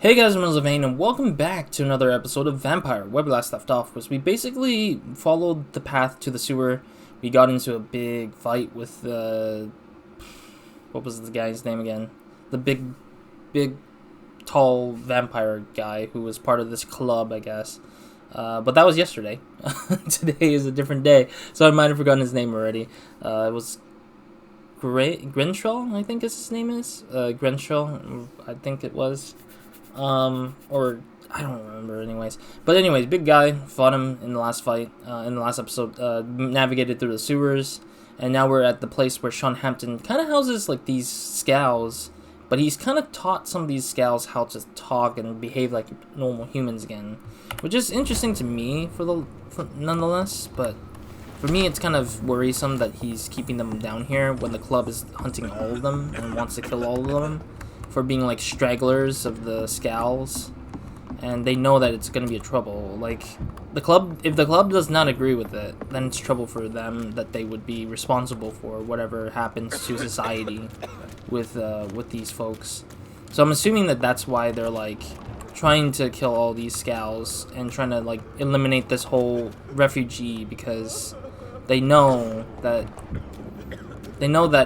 Hey guys, I'm RozaldVaneGAME and welcome back to another episode of Vampyr. Where we last left off was we basically followed the path to the sewer. We got into a big fight with the... what was the guy's name again? The big, tall vampire guy who was part of this club, I guess. But that was yesterday. Today is a different day, so I might have forgotten his name already. It was... Grenshall, I think his name is? Grenshall, I think it was. Or I don't remember anyways. But anyways, big guy, fought him in the last fight, in the last episode, navigated through the sewers, and now we're at the place where Hampton kind of houses like these Skals, but he's kind of taught some of these Skals how to talk and behave like normal humans again, which is interesting to me nonetheless, but for me it's kind of worrisome that he's keeping them down here when the club is hunting all of them and wants to kill all of them for being like stragglers of the Skals, and they know that it's gonna be a trouble. Like the club, if the club does not agree with it, then it's trouble for them, that they would be responsible for whatever happens to society with these folks. So I'm assuming that that's why they're like trying to kill all these Skals and trying to like eliminate this whole refugee, because they know that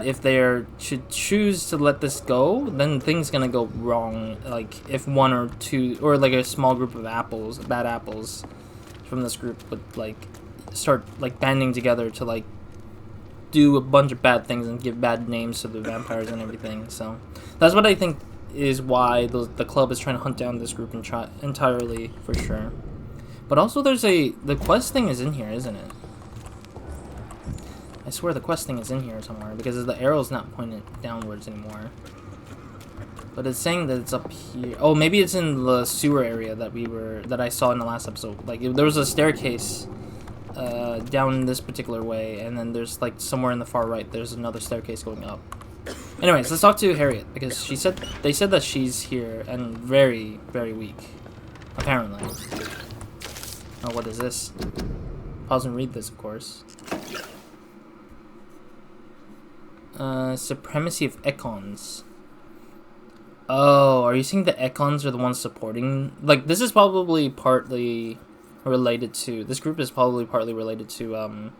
if they should choose to let this go, then things gonna go wrong. Like if one or two, or like a small group of bad apples from this group would like start like banding together to like do a bunch of bad things and give bad names to the vampires and everything. So that's what I think is why the club is trying to hunt down this group entirely, for sure. But also the quest thing is in here, isn't it? I swear the quest thing is in here somewhere, because the arrow's not pointed downwards anymore. But it's saying that it's up here. Oh, maybe it's in the sewer area that I saw in the last episode. Like there was a staircase down this particular way, and then there's like somewhere in the far right there's another staircase going up. Anyways, let's talk to Harriet, because they said that she's here and very, very weak, apparently. Oh, what is this? Pause and read this, of course. Supremacy of Econs. Oh, are you saying the Econs are the ones supporting? Like, this is probably partly related to... This group is probably partly related to,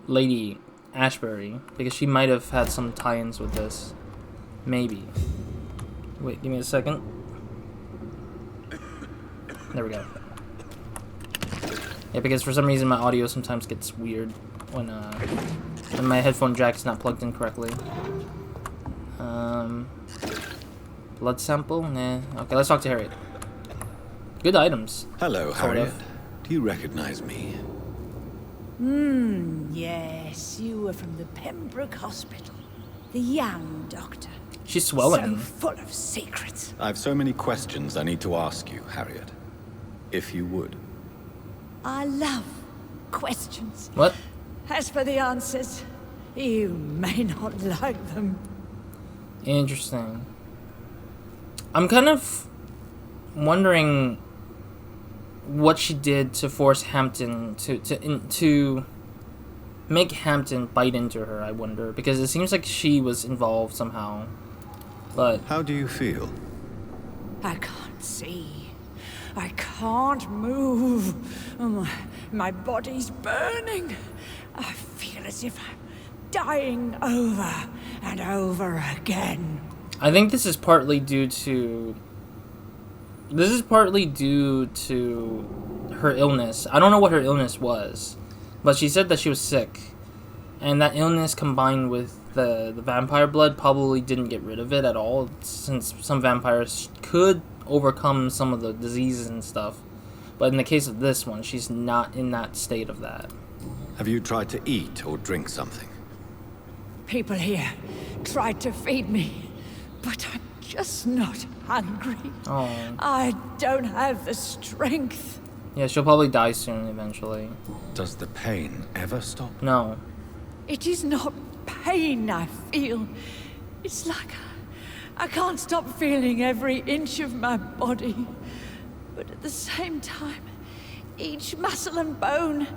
Lady Ashbury, because she might have had some tie-ins with this. Maybe. Wait, give me a second. There we go. Yeah, because for some reason my audio sometimes gets weird when my headphone jack is not plugged in correctly. Blood sample? Nah. Okay, let's talk to Harriet. Good items. Hello, Harriet. Do you recognize me? Yes, you were from the Pembroke Hospital. The young doctor. She's swelling. So full of secrets. I've so many questions I need to ask you, Harriet. If you would. I love questions. What? As for the answers, you may not like them. Interesting. I'm kind of wondering what she did to force Hampton to make Hampton bite into her, I wonder, because it seems like she was involved somehow. But how do you feel? I can't see. I can't move. My body's burning. I feel as if I'm dying over and over again. I think this is partly due to her illness. I don't know what her illness was, but she said that she was sick, and that illness combined with the vampire blood probably didn't get rid of it at all, since some vampires could overcome some of the diseases and stuff. But in the case of this one, she's not in that state of that. Have you tried to eat or drink something? People here tried to feed me, but I'm just not hungry. Oh. I don't have the strength. Yeah, she'll probably die soon eventually. Does the pain ever stop? No. It is not pain I feel. It's like I can't stop feeling every inch of my body. But at the same time, each muscle and bone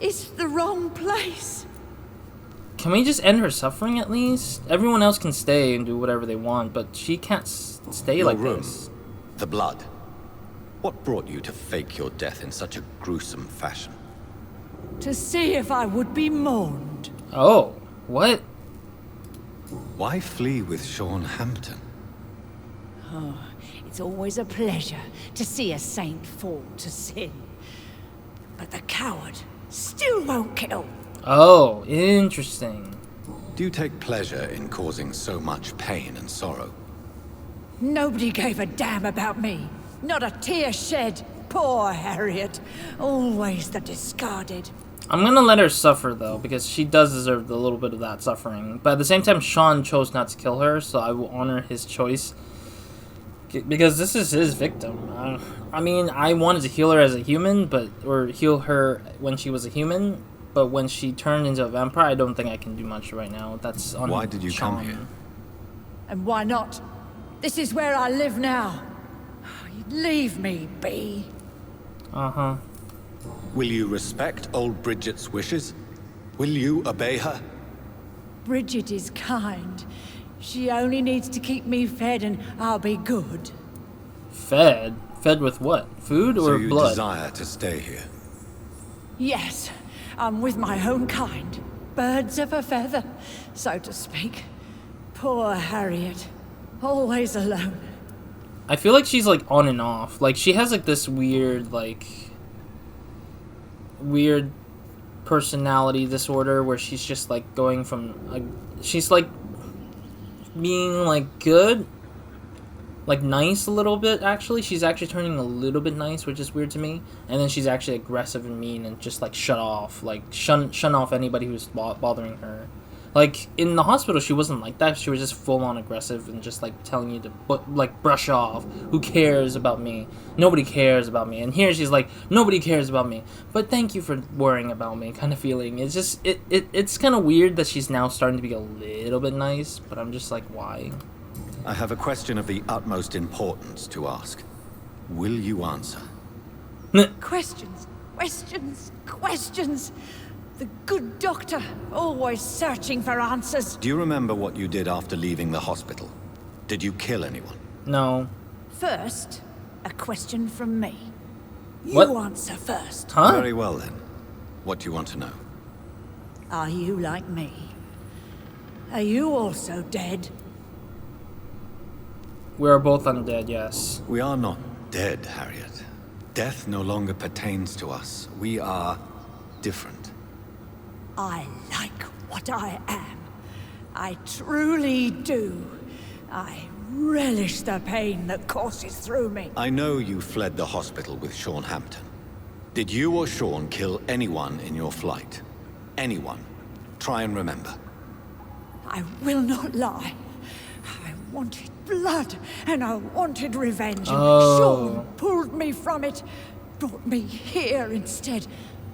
is the wrong place. Can we just end her suffering at least? Everyone else can stay and do whatever they want, but she can't stay Your like room, this. the blood. What brought you to fake your death in such a gruesome fashion? To see if I would be mourned. Oh, what? Why flee with Sean Hampton? It's always a pleasure to see a saint fall to sin. But the coward still won't kill. Oh, interesting. Do you take pleasure in causing so much pain and sorrow? Nobody gave a damn about me. Not a tear shed. Poor Harriet. Always the discarded. I'm gonna let her suffer, though, because she does deserve a little bit of that suffering. But at the same time, Sean chose not to kill her, so I will honor his choice. Because this is his victim. I mean, I wanted to heal her as a human, or heal her when she was a human, but when she turned into a vampire, I don't think I can do much right now. That's on Why did you Sean. come here? And why not? This is where I live now. Leave me be. Uh-huh. Will you respect old Bridget's wishes? Will you obey her? Bridget is kind. She only needs to keep me fed and I'll be good. Fed? Fed with what? Food or So you blood? desire to stay here? Yes, I'm with my own kind. Birds of a feather, so to speak. Poor Harriet. Always alone. I feel like she's like on and off. Like she has like this weird personality disorder where she's just like going from she's like being like good, like nice a little bit actually. She's actually turning a little bit nice, which is weird to me. And then she's actually aggressive and mean and just like shun off anybody who's bothering her. Like, in the hospital, she wasn't like that. She was just full-on aggressive and just, like, telling you to, like, brush off. Who cares about me? Nobody cares about me. And here she's like, nobody cares about me. But thank you for worrying about me, kind of feeling. It's just, it's kind of weird that she's now starting to be a little bit nice. But I'm just like, why? I have a question of the utmost importance to ask. Will you answer? Questions, questions, questions. The good doctor, always searching for answers. Do you remember what you did after leaving the hospital? Did you kill anyone? No. First, a question from me. What? You answer first. Huh? Very well then. What do you want to know? Are you like me? Are you also dead? We are both undead, yes. We are not dead, Harriet. Death no longer pertains to us. We are different. I like what I am. I truly do. I relish the pain that courses through me. I know you fled the hospital with Sean Hampton. Did you or Sean kill anyone in your flight? Anyone? Try and remember. I will not lie. I wanted blood, and I wanted revenge. And Sean pulled me from it, brought me here instead.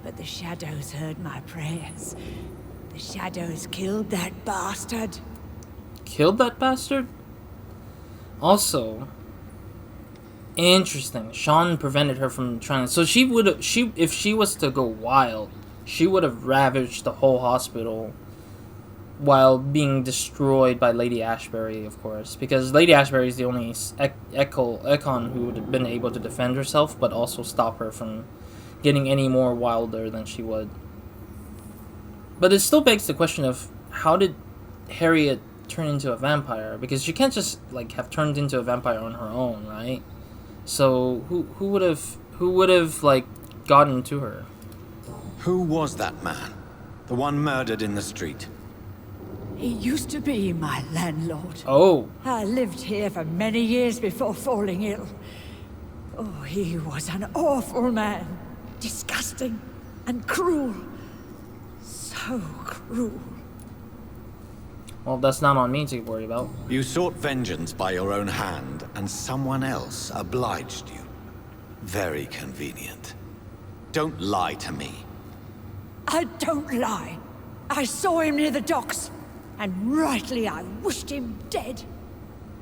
But the shadows heard my prayers. The shadows killed that bastard. Killed that bastard? Also, interesting. Sean prevented her from trying to... So if she was to go wild, she would have ravaged the whole hospital while being destroyed by Lady Ashbury, of course. Because Lady Ashbury is the only Econ who would have been able to defend herself, but also stop her from getting any more wilder than she would. But it still begs the question of, how did Harriet turn into a vampire? Because she can't just like have turned into a vampire on her own, right? So who would have like gotten to her? Who was that man? The one murdered in the street? He used to be my landlord. Oh. I lived here for many years before falling ill. Oh, he was an awful man. Disgusting and cruel. So cruel. Well, that's not on me to worry about. You sought vengeance by your own hand, and someone else obliged you. Very convenient. Don't lie to me. I don't lie. I saw him near the docks, and rightly I wished him dead.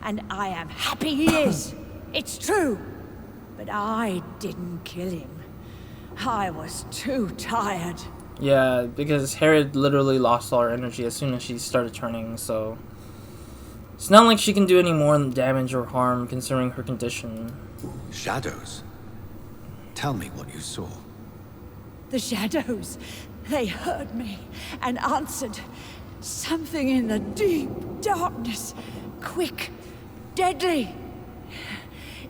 And I am happy he is. It's true. But I didn't kill him. I was too tired. Yeah, because Harriet literally lost all her energy as soon as she started turning, so... It's not like she can do any more damage or harm considering her condition. Shadows? Tell me what you saw. The shadows, they heard me and answered. Something in the deep darkness, quick, deadly.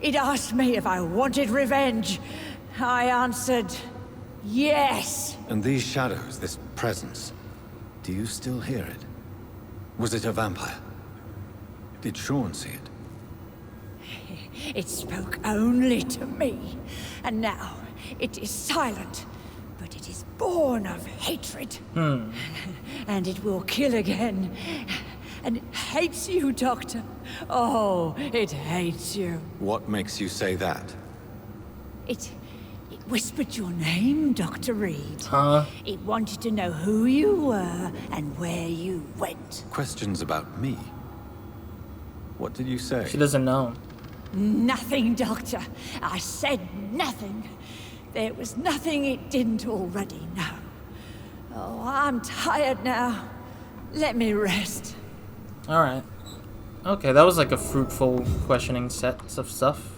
It asked me if I wanted revenge. I answered, yes. And these shadows, this presence, do you still hear it? Was it a vampire? Did Sean see it? It spoke only to me, and now it is silent, but it is born of hatred. And it will kill again. And it hates you, Doctor. Oh, it hates you. What makes you say that? It whispered your name, Dr. Reed. Huh? It wanted to know who you were and where you went. Questions about me? What did you say? She doesn't know. Nothing, Doctor. I said nothing. There was nothing it didn't already know. Oh, I'm tired now. Let me rest. Alright. Okay, that was like a fruitful questioning set of stuff.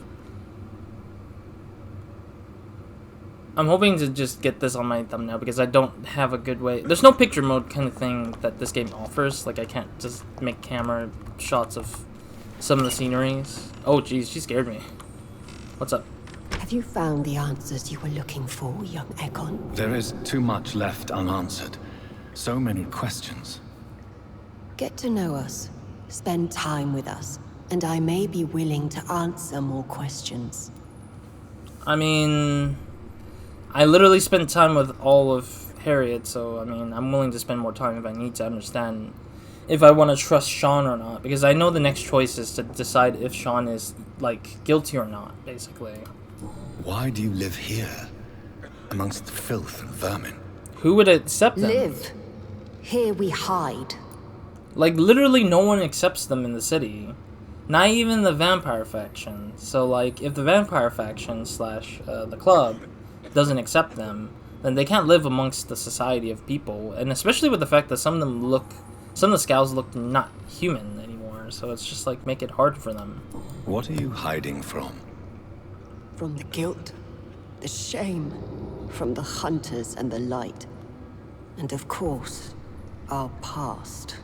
I'm hoping to just get this on my thumbnail because I don't have a good way. There's no picture mode kind of thing that this game offers. Like, I can't just make camera shots of some of the sceneries. Oh, jeez, she scared me. What's up? Have you found the answers you were looking for, young Ekon? There is too much left unanswered. So many questions. Get to know us. Spend time with us. And I may be willing to answer more questions. I mean, I literally spent time with all of Harriet, so I mean, I'm willing to spend more time if I need to understand if I want to trust Sean or not, because I know the next choice is to decide if Sean is, like, guilty or not, basically. Why do you live here, amongst the filth and vermin? Who would accept them? Live. Here we hide. Like, literally no one accepts them in the city. Not even the vampire faction. So, like, if the vampire faction slash the club doesn't accept them, then they can't live amongst the society of people. And especially with the fact that some of the Skals look not human anymore. So it's just like, make it hard for them. What are you hiding from? From the guilt, the shame, from the hunters and the light. And of course, our past.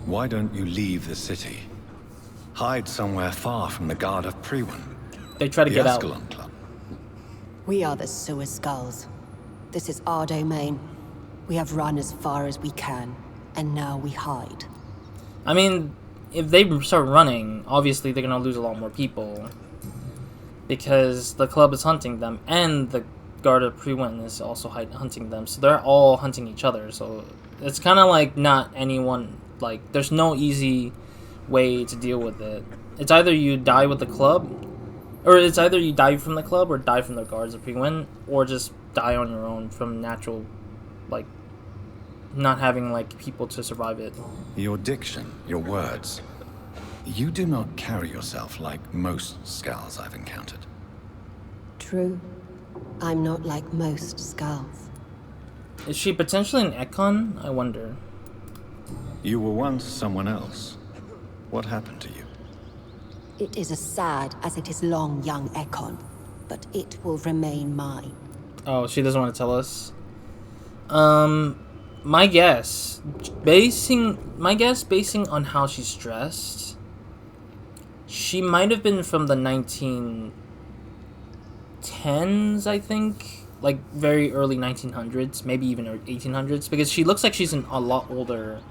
Why don't you leave the city? Hide somewhere far from the guard of Priwen. They try to The get out. Ascalon Club. We are the sewer skulls. This is our domain. We have run as far as we can, and now we hide. I mean, if they start running, obviously they're gonna lose a lot more people. Because the club is hunting them, and the guard of Priwen is also hunting them. So they're all hunting each other. So it's kind of like not anyone, like, there's no easy way to deal with it. It's either you die with the club, or it's either you die from the club or die from the guards of Priwen, or just die on your own from natural, like, not having, like, people to survive it. Your diction, your words. You do not carry yourself like most Skals I've encountered. True. I'm not like most skulls. Is she potentially an Ekon? I wonder. You were once someone else. What happened to you? It is as sad as it is long, young Ekon, but it will remain mine. Oh, she doesn't want to tell us. My guess, basing on how she's dressed, she might have been from the 1910s, I think, like very early 1900s, maybe even 1800s, because she looks like she's a lot older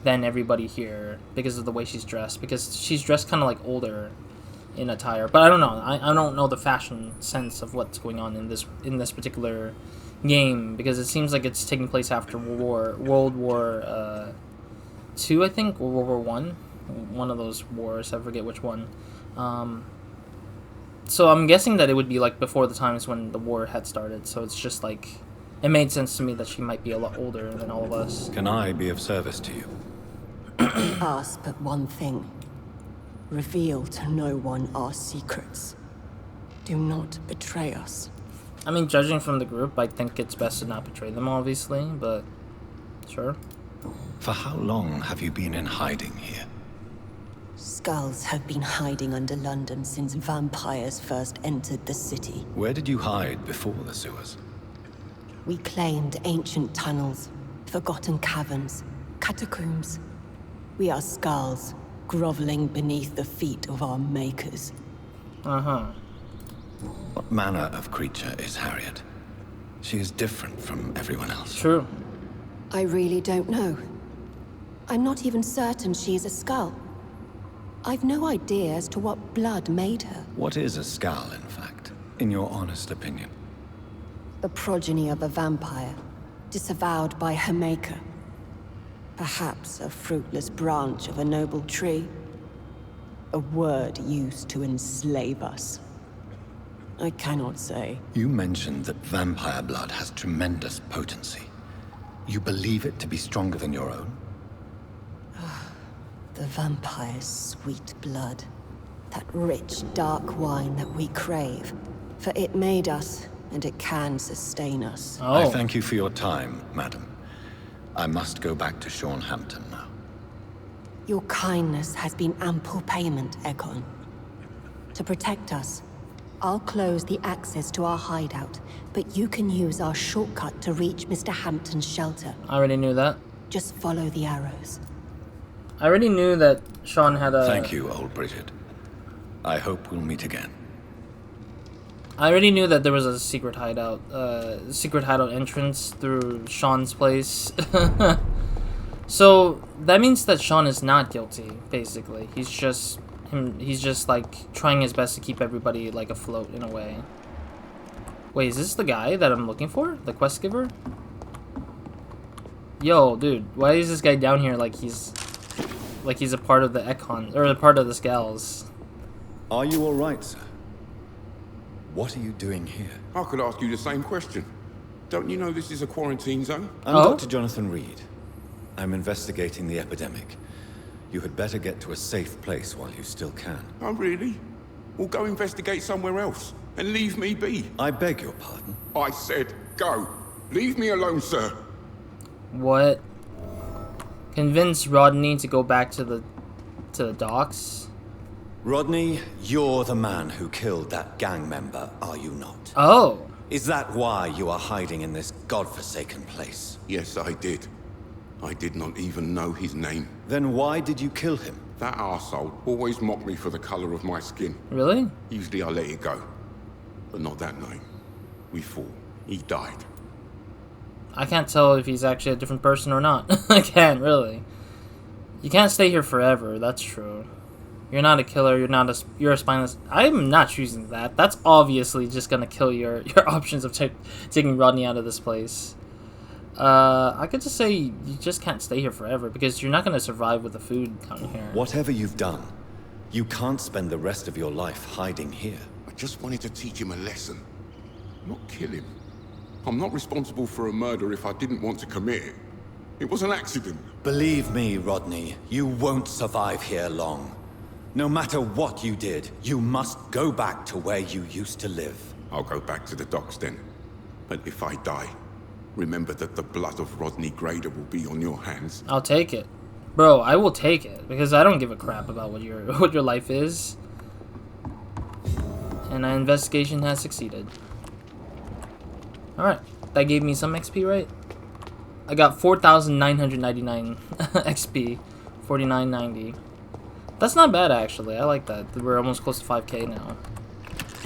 than everybody here because of the way she's dressed, because she's dressed kind of like older in attire. But I don't know. I don't know the fashion sense of what's going on in this particular game, because it seems like it's taking place after World War II, I think, or World War One of those wars. I forget which one. So I'm guessing that it would be like before the times when the war had started. So it's just like, it made sense to me that she might be a lot older than all of us. Can I be of service to you? Ask but one thing. Reveal to no one our secrets. Do not betray us. I mean, judging from the group, I think it's best to not betray them, obviously, but sure. For how long have you been in hiding here? Skulls have been hiding under London since vampires first entered the city. Where did you hide before the sewers? We claimed ancient tunnels, forgotten caverns, catacombs. We are skulls, groveling beneath the feet of our makers. Uh-huh. What manner of creature is Harriet? She is different from everyone else. True. I really don't know. I'm not even certain she is a skull. I've no idea as to what blood made her. What is a Skal, in fact, in your honest opinion? The progeny of a vampire, disavowed by her maker. Perhaps a fruitless branch of a noble tree. A word used to enslave us. I cannot say. You mentioned that vampire blood has tremendous potency. You believe it to be stronger than your own? The vampire's sweet blood. That rich, dark wine that we crave. For it made us, and it can sustain us. Oh. I thank you for your time, madam. I must go back to Hampton now. Your kindness has been ample payment, Ekon. To protect us, I'll close the access to our hideout, but you can use our shortcut to reach Mr. Hampton's shelter. I already knew that. Just follow the arrows. I already knew that Sean had a... Thank you, old Bridget. I hope we'll meet again. I already knew that there was a secret hideout entrance through Sean's place. So that means that Sean is not guilty, basically. He's just like trying his best to keep everybody like afloat in a way. Wait, is this the guy that I'm looking for? The quest giver? Yo, dude, why is this guy down here like he's a part of the Ekon, or a part of the Skals? Are you all right, sir? What are you doing here? I could ask you the same question. Don't you know this is a quarantine zone? I'm Oh? Dr. Jonathan Reed. I'm investigating the epidemic. You had better get to a safe place while you still can. Oh, really? Well, go investigate somewhere else and leave me be. I beg your pardon. I said go. Leave me alone, sir. What? Convince Rodney to go back to the docks? Rodney, you're the man who killed that gang member, are you not? Oh. Is that why you are hiding in this godforsaken place? Yes, I did. I did not even know his name. Then why did you kill him? That arsehole always mocked me for the color of my skin. Really? Usually I let it go. But not that night. We fought. He died. I can't tell if he's actually a different person or not. I can't, really. You can't stay here forever, that's true. You're not a killer, you're a spineless... I'm not choosing that. That's obviously just gonna kill your options of taking Rodney out of this place. I could just say you just can't stay here forever, because you're not gonna survive with the food down here. Whatever you've done, you can't spend the rest of your life hiding here. I just wanted to teach him a lesson. Not kill him. I'm not responsible for a murder if I didn't want to commit it. It was an accident. Believe me, Rodney, you won't survive here long. No matter what you did, you must go back to where you used to live. I'll go back to the docks then. But if I die, remember that the blood of Rodney Grader will be on your hands. I'll take it. Bro, I will take it, because I don't give a crap about what your life is. And our investigation has succeeded. Alright, that gave me some XP, right? I got 4,999 XP, 4990. That's not bad, actually. I like that. We're almost close to 5k now.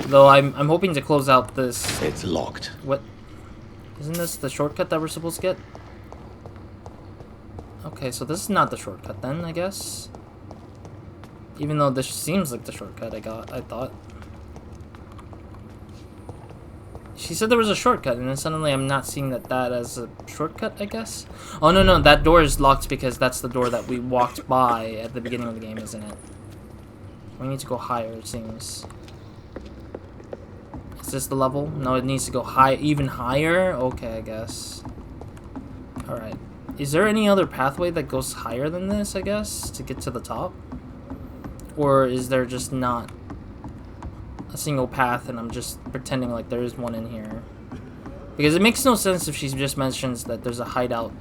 Though I'm hoping to close out this... It's locked. What? Isn't this the shortcut that we're supposed to get? Okay, so this is not the shortcut then, I guess. Even though this seems like the shortcut I thought. She said there was a shortcut, and then suddenly I'm not seeing that as a shortcut, I guess? Oh, no, that door is locked because that's the door that we walked by at the beginning of the game, isn't it? We need to go higher, it seems. Is this the level? No, it needs to go even higher? Okay, I guess. Alright. Is there any other pathway that goes higher than this, I guess, to get to the top? Or is there just not a single path and I'm just pretending like there is one in here? Because it makes no sense if she just mentions that there's a hideout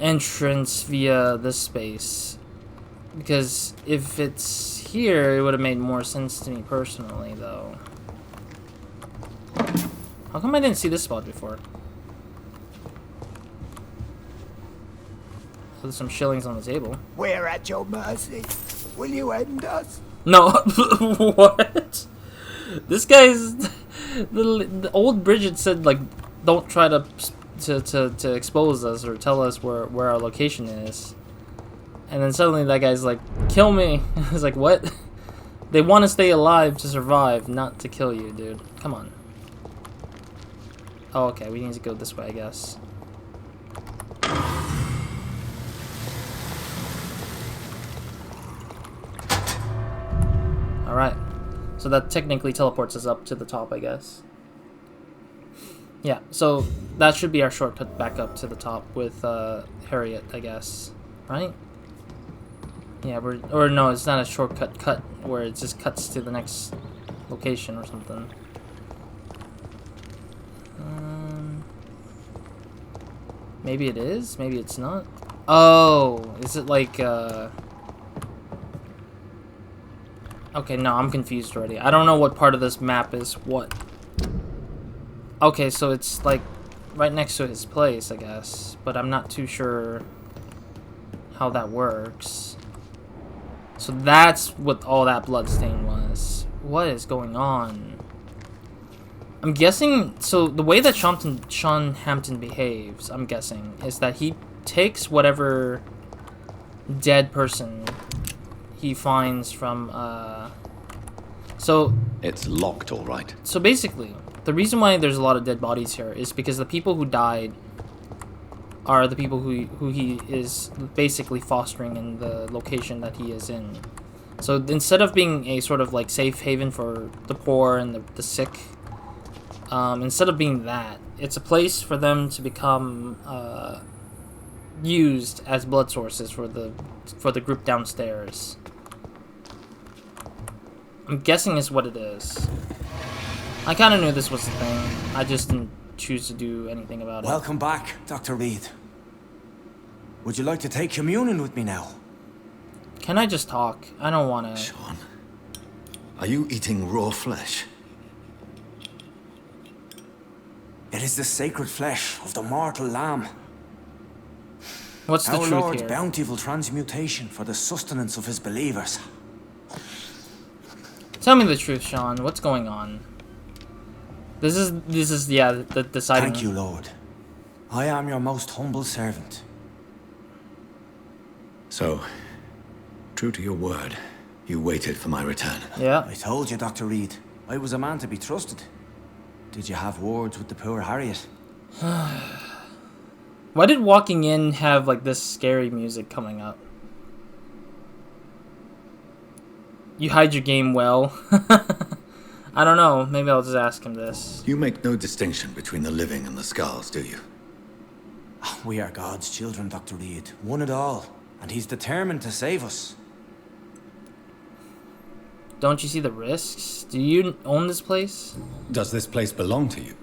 entrance via this space. Because if it's here, it would have made more sense to me personally, though. How come I didn't see this spot before? There's some shillings on the table. We're at your mercy. Will you end us? No. What? This guy's... The old Bridget said, like, don't try to expose us or tell us where our location is. And then suddenly that guy's like, kill me. I was like, what? They want to stay alive to survive, not to kill you, dude. Come on. Oh, okay, we need to go this way, I guess. Alright. So that technically teleports us up to the top, I guess. Yeah, so that should be our shortcut back up to the top with Harriet, I guess. Right? Yeah, or no, it's not a shortcut cut where it just cuts to the next location or something. Maybe it is, maybe it's not. Oh, is it like okay, no, I'm confused already. I don't know what part of this map is what. Okay, so it's like right next to his place, I guess, but I'm not too sure how that works. So that's what all that bloodstain was. What is going on? I'm guessing, so the way that Sean Hampton behaves, I'm guessing, is that he takes whatever dead person he finds from, so... It's locked, all right. So basically, the reason why there's a lot of dead bodies here is because the people who died are the people who he is basically fostering in the location that he is in. So instead of being a sort of like safe haven for the poor and the sick, instead of being that, it's a place for them to become used as blood sources for the group downstairs. I'm guessing is what it is. I kind of knew this was the thing. I just didn't choose to do anything about it. Welcome back, Dr. Reed. Would you like to take communion with me now? Can I just talk? I don't want to... Sean, are you eating raw flesh? It is the sacred flesh of the mortal lamb. What's the Our truth Lord's here? bountiful transmutation for the sustenance of his believers. Tell me the truth, Sean. What's going on? This is yeah, the deciding... Thank you, Lord. I am your most humble servant. So, true to your word, you waited for my return. Yeah. I told you, Dr. Reed, I was a man to be trusted. Did you have words with the poor Harriet? Why did walking in have like this scary music coming up? You hide your game well. I don't know. Maybe I'll just ask him this. You make no distinction between the living and the Skals, do you? We are God's children, Dr. Reed. One and all. And he's determined to save us. Don't you see the risks? Do you own this place? Does this place belong to you?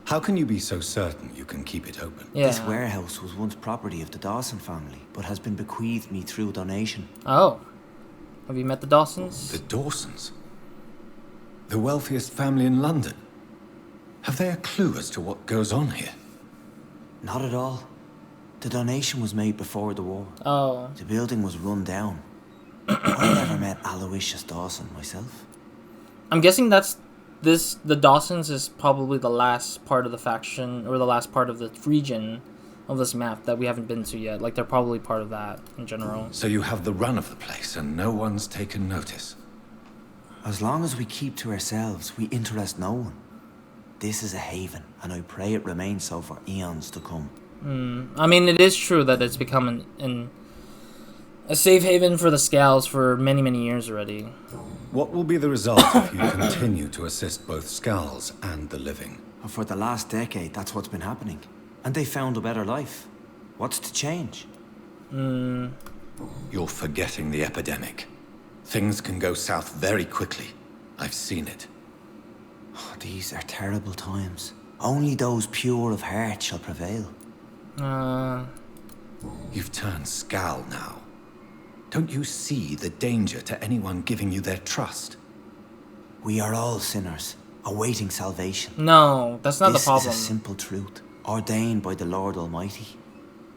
How can you be so certain you can keep it open? Yeah. This warehouse was once property of the Dawson family, but has been bequeathed me through donation. Oh. Have you met the Dawsons? The Dawsons? The wealthiest family in London? Have they a clue as to what goes on here? Not at all. The donation was made before the war. Oh. The building was run down. I never met Aloysius Dawson myself. I'm guessing the Dawsons is probably the last part of the faction, or the last part of the region of this map that we haven't been to yet. Like, they're probably part of that in general. So you have the run of the place and no one's taken notice? As long as we keep to ourselves, we interest no one. This is a haven, and I pray it remains so for eons to come. I mean, it is true that it's become a safe haven for the Skals for many, many years already. What will be the result if you continue to assist both Skals and the living? For the last decade, that's what's been happening. And they found a better life. What's to change? You're forgetting the epidemic. Things can go south very quickly. I've seen it. Oh, these are terrible times. Only those pure of heart shall prevail. You've turned Skal now. Don't you see the danger to anyone giving you their trust? We are all sinners, awaiting salvation. No, that's not the problem. This is a simple truth, ordained by the Lord Almighty.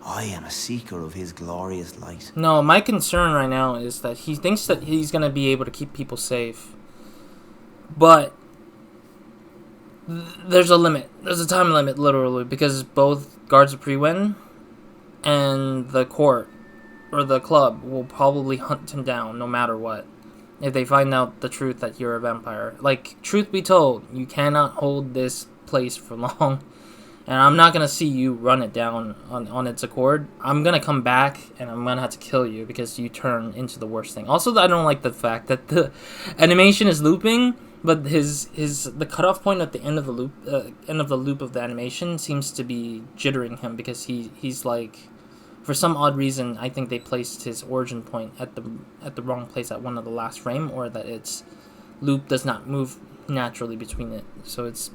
I am a seeker of his glorious light. No, my concern right now is that he thinks that he's going to be able to keep people safe. But there's a limit. There's a time limit, literally, because both Guards of Priwen and the court, or the club, will probably hunt him down no matter what. If they find out the truth that you're a vampire. Like, truth be told, you cannot hold this place for long. And I'm not going to see you run it down on its accord. I'm going to come back and I'm going to have to kill you because you turn into the worst thing. Also, I don't like the fact that the animation is looping, but the cutoff point at the end of the loop of the animation seems to be jittering him because he's like, for some odd reason, I think they placed his origin point at the wrong place at one of the last frame, or that its loop does not move naturally between it. So it's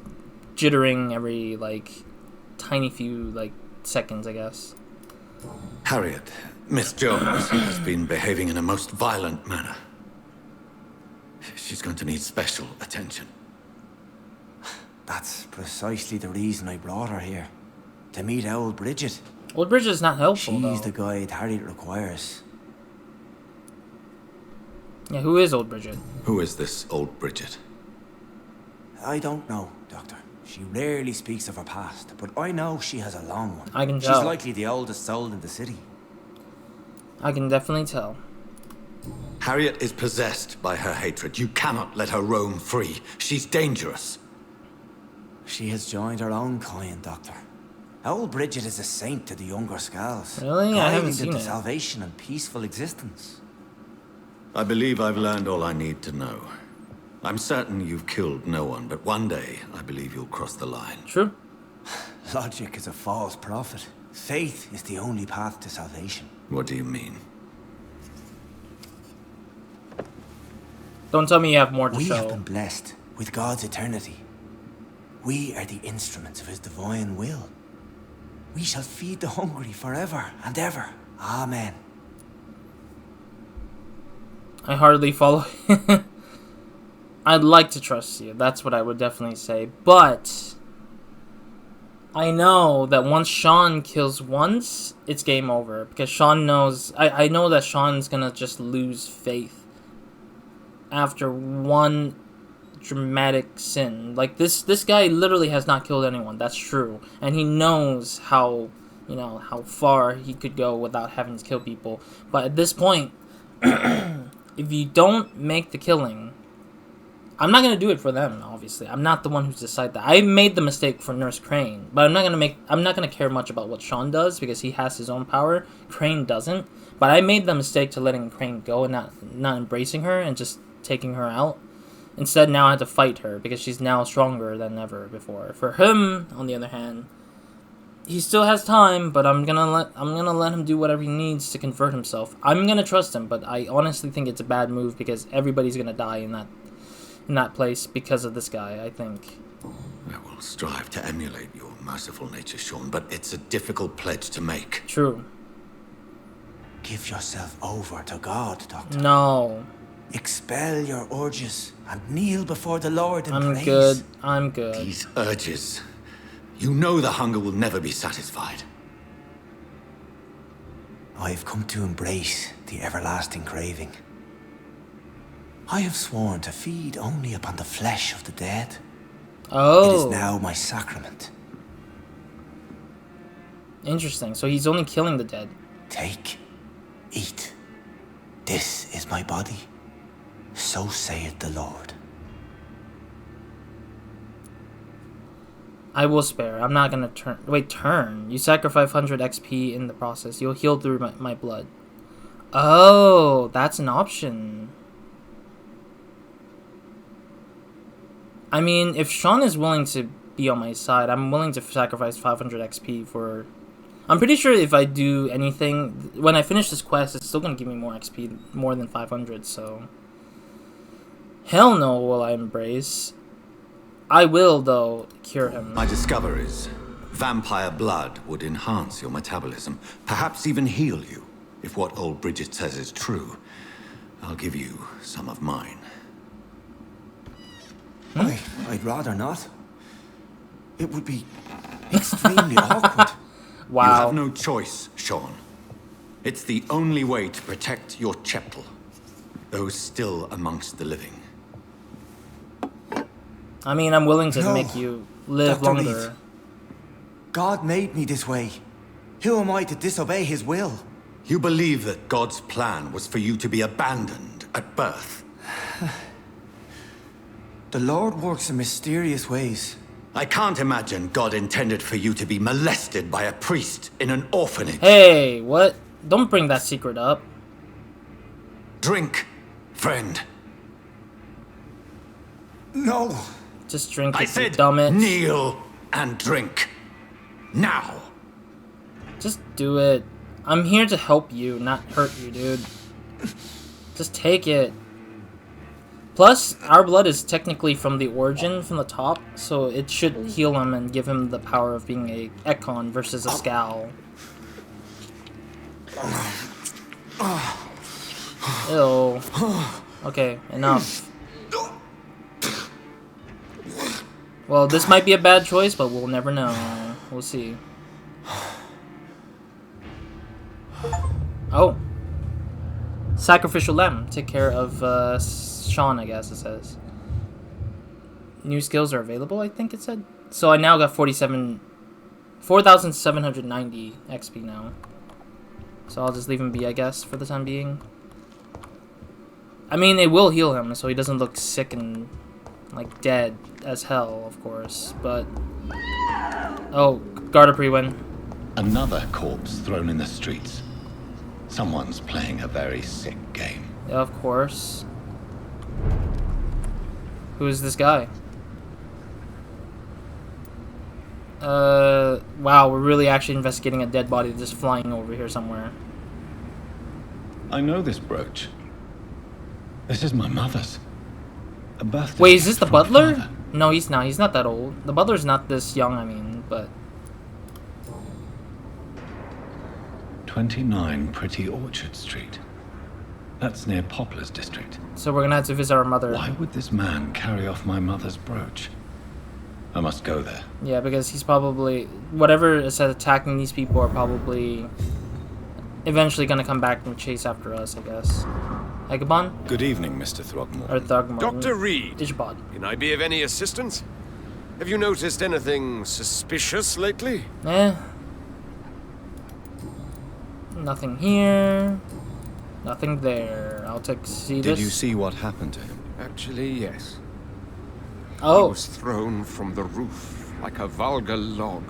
jittering every like tiny few like seconds, I guess. Harriet, Miss Jones has been behaving in a most violent manner. She's going to need special attention. That's precisely the reason I brought her here. To meet old Bridget. Old Bridget's not helpful, She's though. the guide Harriet requires. Yeah, who is Old Bridget? Who is this old Bridget? I don't know, Doctor. She rarely speaks of her past, but I know she has a long one. I can She's tell. likely the oldest soul in the city. I can definitely tell. Harriet is possessed by her hatred. You cannot let her roam free. She's dangerous. She has joined her own kind, Doctor. Old Bridget is a saint to the younger Skals. Really? I haven't guiding seen them to it. salvation and peaceful existence. I believe I've learned all I need to know. I'm certain you've killed no one, but one day I believe you'll cross the line. True. Logic is a false prophet. Faith is the only path to salvation. What do you mean? Don't tell me you have more to We have show. been blessed with God's eternity. We are the instruments of his divine will. We shall feed the hungry forever and ever. Amen. I hardly follow. I'd like to trust you. That's what I would definitely say. But I know that once Sean kills once, it's game over. Because Sean knows... I know that Sean's gonna just lose faith after one dramatic sin. Like, this guy literally has not killed anyone. That's true. And he knows how, how far he could go without having to kill people. But at this point, if you don't make the killing... I'm not gonna do it for them, obviously. I'm not the one who's decided that. I made the mistake for Nurse Crane, but I'm not gonna care much about what Sean does because he has his own power. Crane doesn't. But I made the mistake to letting Crane go and not embracing her and just taking her out. Instead, now I have to fight her because she's now stronger than ever before. For him, on the other hand, he still has time, but I'm gonna let him do whatever he needs to convert himself. I'm gonna trust him, but I honestly think it's a bad move because everybody's gonna die in that place because of this guy, I think. I will strive to emulate your merciful nature, Sean, but it's a difficult pledge to make. True. Give yourself over to God, Doctor. No. Expel your urges and kneel before the Lord in praise. Good. I'm good. These urges. You know the hunger will never be satisfied. I've come to embrace the everlasting craving. I have sworn to feed only upon the flesh of the dead. Oh. It is now my sacrament. Interesting. So he's only killing the dead. Take, eat. This is my body. So saith the Lord. I will spare. I'm not gonna turn. Wait, turn. You sacrifice 500 XP in the process. You'll heal through my blood. Oh, that's an option. I mean, if Sean is willing to be on my side, I'm willing to sacrifice 500 XP for... I'm pretty sure if I do anything, when I finish this quest, it's still going to give me more XP, more than 500, so... Hell no will I embrace. I will, though, cure him. My discoveries, Vampire blood would enhance your metabolism, perhaps even heal you. If what old Bridget says is true, I'll give you some of mine. I'd rather not. It would be extremely awkward. Wow. You have no choice, Sean. It's the only way to protect your cheptel, those still amongst the living. I mean, I'm willing to No, make you live Dr. longer. Reed. God made me this way. Who am I to disobey his will? You believe that God's plan was for you to be abandoned at birth. The Lord works in mysterious ways. I can't imagine God intended for you to be molested by a priest in an orphanage. Hey, what? Don't bring that secret up. Drink, friend. No. Just drink I it, you said dumbit. kneel and drink. Now. Just do it. I'm here to help you, not hurt you, dude. Just take it. Plus, our blood is technically from the origin, from the top, so it should heal him and give him the power of being a Ekon versus a Skal. Ew. Okay, enough. Well, this might be a bad choice, but we'll never know. We'll see. Oh. Sacrificial lamb. Take care of Sean, I guess it says. New skills are available, I think it said. So I now got 4,790 XP now. So I'll just leave him be, I guess, for the time being. I mean, it will heal him, so he doesn't look sick and, like, dead as hell, of course. But... Oh, Garda Pre-win. Another corpse thrown in the streets. Someone's playing a very sick game. Yeah, of course. Who is this guy? Wow, we're really actually investigating a dead body just flying over here somewhere. I know this brooch. This is my mother's. A birthday. Wait, is this gift the from butler? father. No, he's not. He's not that old. The butler's not this young, I mean, but... 29 Pretty Orchard Street. That's near Poplar's district. So we're gonna have to visit our mother. Why would this man carry off my mother's brooch? I must go there. Yeah, because he's probably... Whatever is attacking these people are probably... eventually gonna come back and chase after us, I guess. Egabon? Good evening, Mr. Or Throgmorton. Thugmorton? Dr. Reed, Ishbod. can I be of any assistance? Have you noticed anything suspicious lately? Nothing here. Nothing there. I'll see this. Did you see what happened to him? Actually, yes. He Oh, was thrown from the roof like a vulgar log.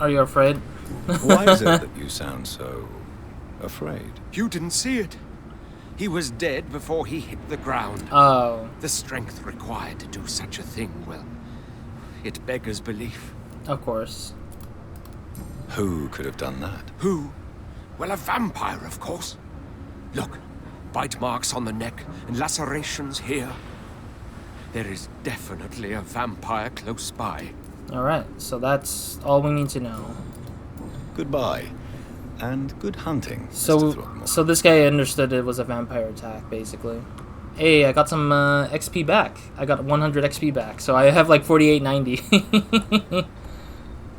are you afraid? Why is it that you sound so afraid? You didn't see it. He was dead before he hit the ground. Oh, The strength required to do such a thing, well, it beggars belief. of course. Who could have done that? Who? Well, a vampire, of course. Look, bite marks on the neck and lacerations here. There is definitely a vampire close by. Alright, so that's all we need to know. Goodbye. And good hunting, Mr. So, Throgmorton. so this guy understood it was a vampire attack, basically. Hey, I got some XP back. I got 100 XP back, so I have like 4890.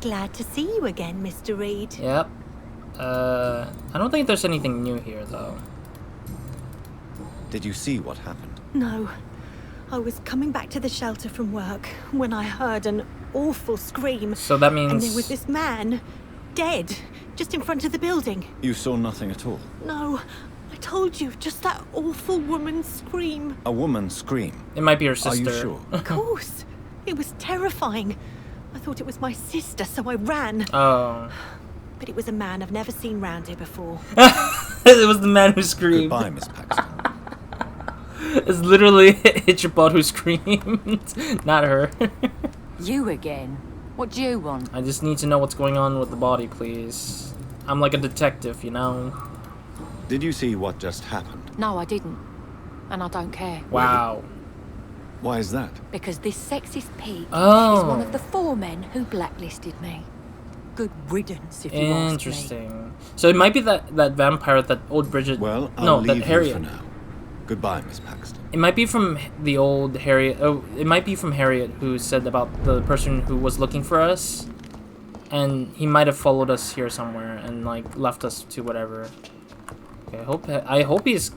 Glad to see you again, Mr. Reed. Yep. I don't think there's anything new here, though. Did you see what happened? No. I was coming back to the shelter from work when I heard an awful scream. So that means... And there was this man, dead, just in front of the building. You saw nothing at all? No, I told you, just that awful woman's scream. A woman scream. It might be her Are sister. you sure? Of course. It was terrifying. I thought it was my sister, so I ran. Oh. But it was a man I've never seen round here before. It was the man who screamed. Goodbye, Miss Paxton. It's literally Hitcherbot who screamed, not her. You again? What do you want? I just need to know what's going on with the body, please. I'm like a detective, you know? Did you see what just happened? No, I didn't. And I don't care. Wow. Why is that? Because this sexist pig is Oh. one of the 4 men who blacklisted me. Good riddance, if you ask me. Interesting. So it might be that vampire that old Bridget. Well, I'll no, leave that you Harriet. for now. Goodbye, Miss Paxton. It might be from the old Harriet. Oh, it might be from Harriet who said about the person who was looking for us, and he might have followed us here somewhere and like left us to whatever. Okay, I hope he's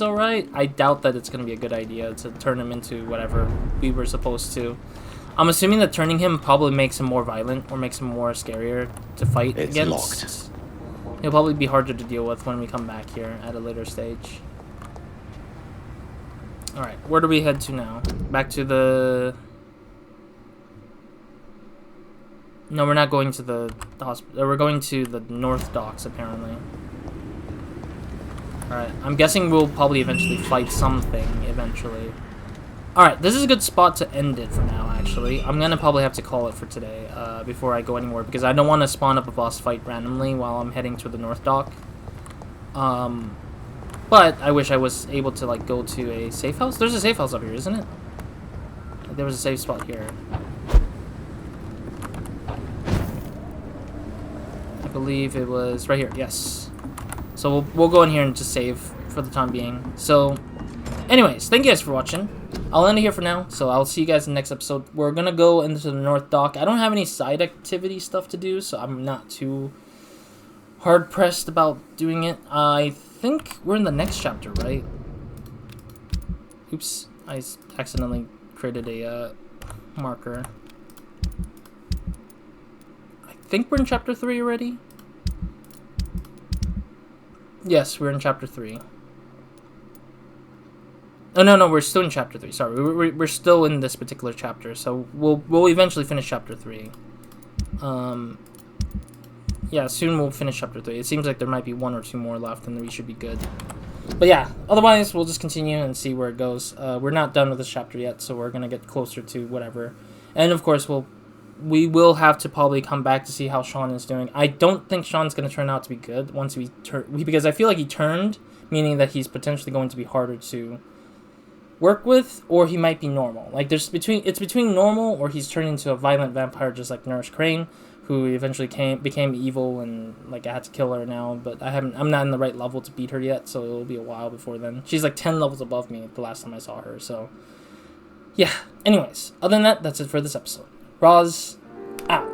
all right. I doubt that it's gonna be a good idea to turn him into whatever we were supposed to. I'm assuming that turning him probably makes him more violent or makes him more scarier to fight It's against. locked. He'll probably be harder to deal with when we come back here at a later stage. Alright, where do we head to now? Back to the... No, we're not going to the hospital. We're going to the North Docks, apparently. Alright, I'm guessing we'll probably eventually fight something, eventually. Alright, this is a good spot to end it for now, actually. I'm gonna probably have to call it for today, before I go anywhere, because I don't want to spawn up a boss fight randomly while I'm heading to the North Dock. But I wish I was able to, like, go to a safe house. There's a safe house up here, isn't it? There was a safe spot here. I believe it was right here, yes. So we'll go in here and just save for the time being. So, anyways, thank you guys for watching. I'll end it here for now, so I'll see you guys in the next episode. We're gonna go into the North Dock. I don't have any side activity stuff to do, so I'm not too hard-pressed about doing it. I think we're in the next chapter, right? Oops, I accidentally created a marker. I think we're in chapter 3 already. Yes, we're in chapter 3. Oh, no, we're still in chapter 3. Sorry, we're still in this particular chapter, so we'll eventually finish chapter 3. Yeah, soon we'll finish chapter 3. It seems like there might be 1 or 2 more left, and we should be good. But yeah, otherwise we'll just continue and see where it goes. We're not done with this chapter yet, so we're gonna get closer to whatever. And of course, we will have to probably come back to see how Sean is doing. I don't think Sean's gonna turn out to be good once because I feel like he turned, meaning that he's potentially going to be harder to work with, or he might be normal. Like it's between normal or he's turned into a violent vampire, just like Nurse Crane, who eventually became evil, and like I had to kill her now, but I'm not in the right level to beat her yet, so it'll be a while before then. She's like 10 levels above me the last time I saw her, so yeah. Anyways, other than that, that's it for this episode. Roz out.